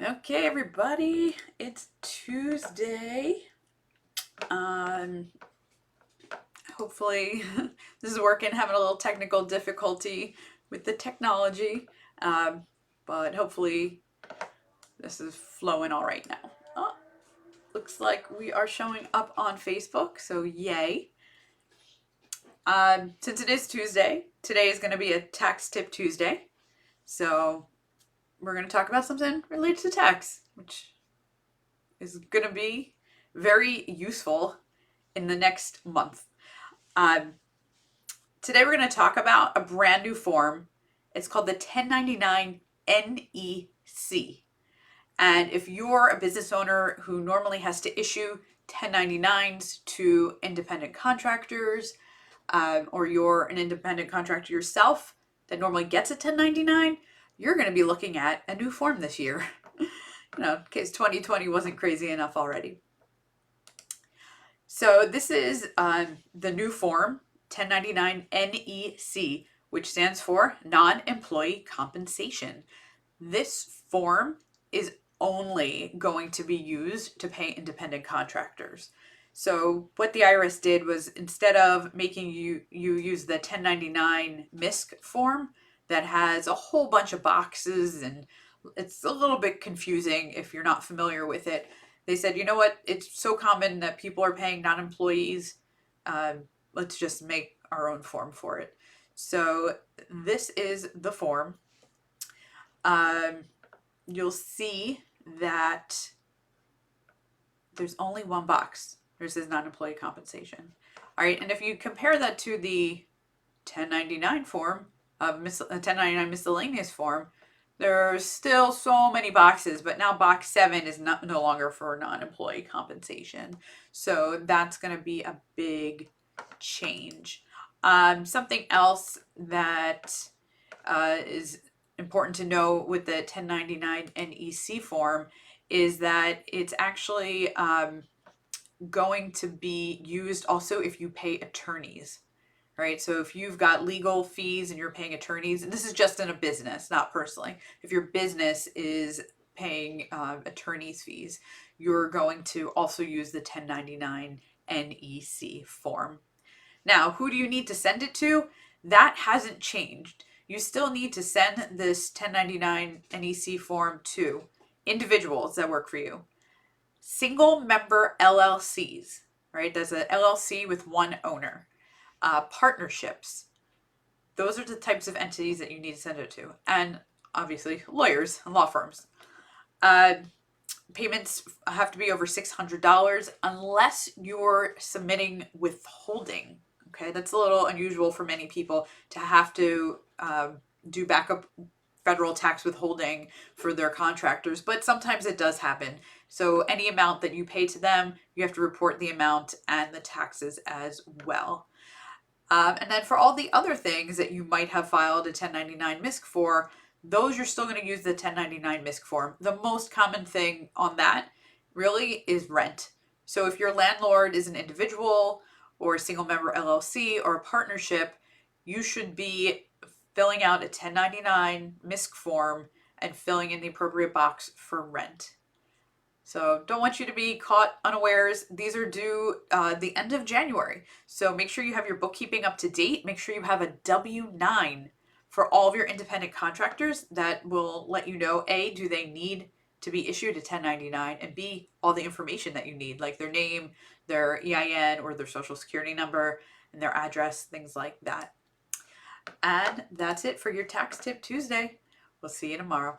Okay, everybody, it's Tuesday. Um, Hopefully this is working. Having a little technical difficulty with the technology, but hopefully this is flowing all right now. Oh, looks like we are showing up on Facebook, so yay. Since it is Tuesday, today is going to be a tax tip Tuesday. So we're going to talk about something related to tax, which is going to be very useful in the next month. Um, Today we're going to talk about a brand new form. It's called the 1099 NEC. And if you're a business owner who normally has to issue 1099s to independent contractors, or you're an independent contractor yourself that normally gets a 1099, you're going to be looking at a new form this year. In case 2020 wasn't crazy enough already. So this is the new form, 1099 NEC, which stands for non-employee compensation. This form is only going to be used to pay independent contractors. So what the IRS did was, instead of making you use the 1099 MISC form that has a whole bunch of boxes and it's a little bit confusing if you're not familiar with it, they said, you know what, it's so common that people are paying non-employees, let's just make our own form for it. So this is the form. You'll see that there's only one box. It says non-employee compensation. All right, and if you compare that to the 1099 form, 1099 miscellaneous form, there's still so many boxes, but now box 7 is no longer for non-employee compensation. So that's going to be a big change. Something else that is important to know with the 1099 NEC form is that it's actually going to be used also if you pay attorneys. Right, so if you've got legal fees and you're paying attorneys, and this is just in a business, not personally. If your business is paying attorneys fees, you're going to also use the 1099 NEC form. Now, who do you need to send it to? That hasn't changed. You still need to send this 1099 NEC form to individuals that work for you. Single member LLCs, right? That's an LLC with one owner. Partnerships. Those are the types of entities that you need to send it to. And obviously, lawyers and law firms. Payments have to be over $600 unless you're submitting withholding. Okay, that's a little unusual for many people to have to do backup federal tax withholding for their contractors, but sometimes it does happen. So any amount that you pay to them, you have to report the amount and the taxes as well. And then for all the other things that you might have filed a 1099 MISC for, those you're still going to use the 1099 MISC form. The most common thing on that really is rent. So if your landlord is an individual or a single member LLC or a partnership, you should be filling out a 1099 MISC form and filling in the appropriate box for rent. So don't want you to be caught unawares. These are due the end of January. So make sure you have your bookkeeping up to date. Make sure you have a W-9 for all of your independent contractors that will let you know, A, do they need to be issued a 1099, and B, all the information that you need, like their name, their EIN, or their social security number, and their address, things like that. And that's it for your Tax Tip Tuesday. We'll see you tomorrow.